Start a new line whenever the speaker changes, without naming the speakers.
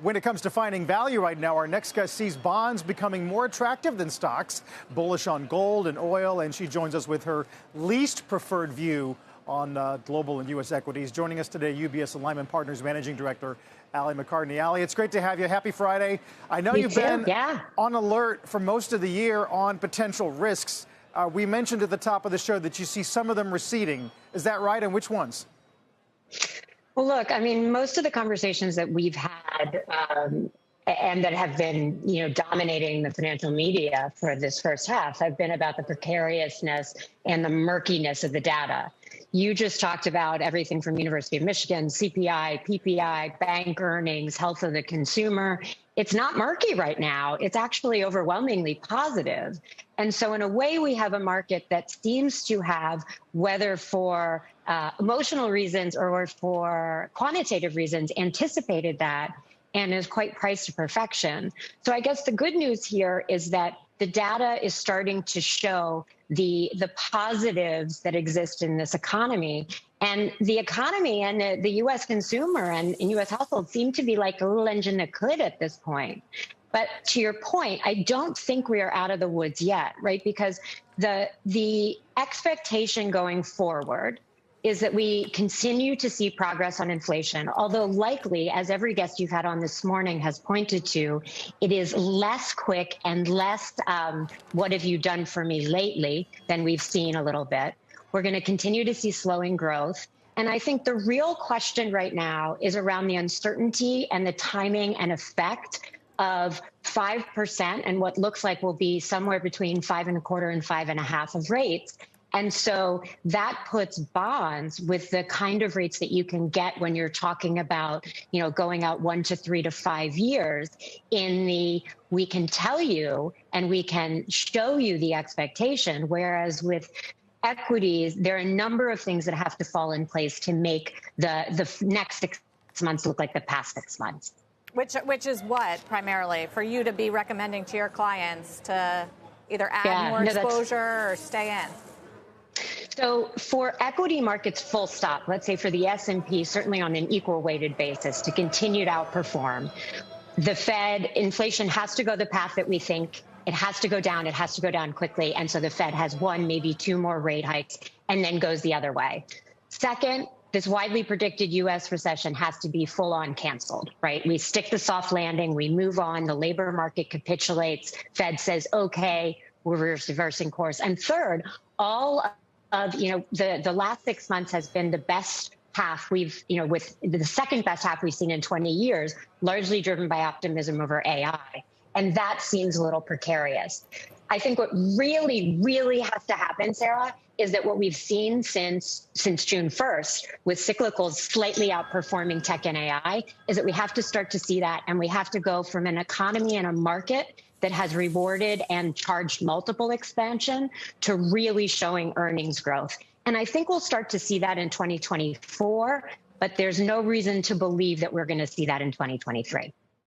When it comes to finding value right now, our next guest sees bonds becoming more attractive than stocks, bullish on gold and oil, and she joins us with her least preferred view on global and U.S. equities. Joining us today, UBS Alli McCartney's Managing Director, Alli McCartney. Alli, it's great to have you. Happy Friday. I know you've been on alert for most of the year on potential risks. We mentioned at the top of the show that you see some of them receding. Is that right? And which ones?
Well, look, I mean, most of the conversations that we've had and that have been, dominating the financial media for this first half have been about the precariousness and the murkiness of the data. You just talked about everything from University of Michigan, CPI, PPI, bank earnings, health of the consumer. It's not murky right now. It's actually overwhelmingly positive. And so in a way, we have a market that seems to have, whether for emotional reasons or for quantitative reasons, anticipated that and is quite priced to perfection. So I guess the good news here is that the data is starting to show the positives that exist in this economy. And the economy and the U.S. consumer and U.S. households seem to be like a little engine that could at this point. But to your point, I don't think we are out of the woods yet, right? Because the expectation going forward is that we continue to see progress on inflation, although likely, as every guest you've had on this morning has pointed to, it is less quick and less what have you done for me lately than we've seen a little bit. We're going to continue to see slowing growth. And I think the real question right now is around the uncertainty and the timing and effect of 5% and what looks like will be somewhere between 5.25% and 5.5% of rates. And so that puts bonds with the kind of rates that you can get when you're talking about, going out 1 to 3 to 5 years in the, we can tell you and we can show you the expectation. Whereas with equities, there are a number of things that have to fall in place to make the next 6 months look like the past 6 months.
Which is what primarily for you to be recommending to your clients to either add more exposure or stay in?
So for equity markets, full stop, let's say for the S&P, certainly on an equal weighted basis to continue to outperform, the Fed, inflation has to go the path that we think. It has to go down. It has to go down quickly. And so the Fed has 1, maybe 2 more rate hikes and then goes the other way. Second, this widely predicted U.S. recession has to be full on canceled, right? We stick the soft landing. We move on. The labor market capitulates. Fed says, OK, we're reversing course. And third, all of, the last 6 months has been the best half we've, with the second best half we've seen in 20 years, largely driven by optimism over AI. And that seems a little precarious. I think what really, really has to happen, Sarah, is that what we've seen since June 1st, with cyclicals slightly outperforming tech and AI, is that we have to start to see that. And we have to go from an economy and a market that has rewarded and charged multiple expansion to really showing earnings growth. And I think we'll start to see that in 2024, but there's no reason to believe that we're going to see that in 2023.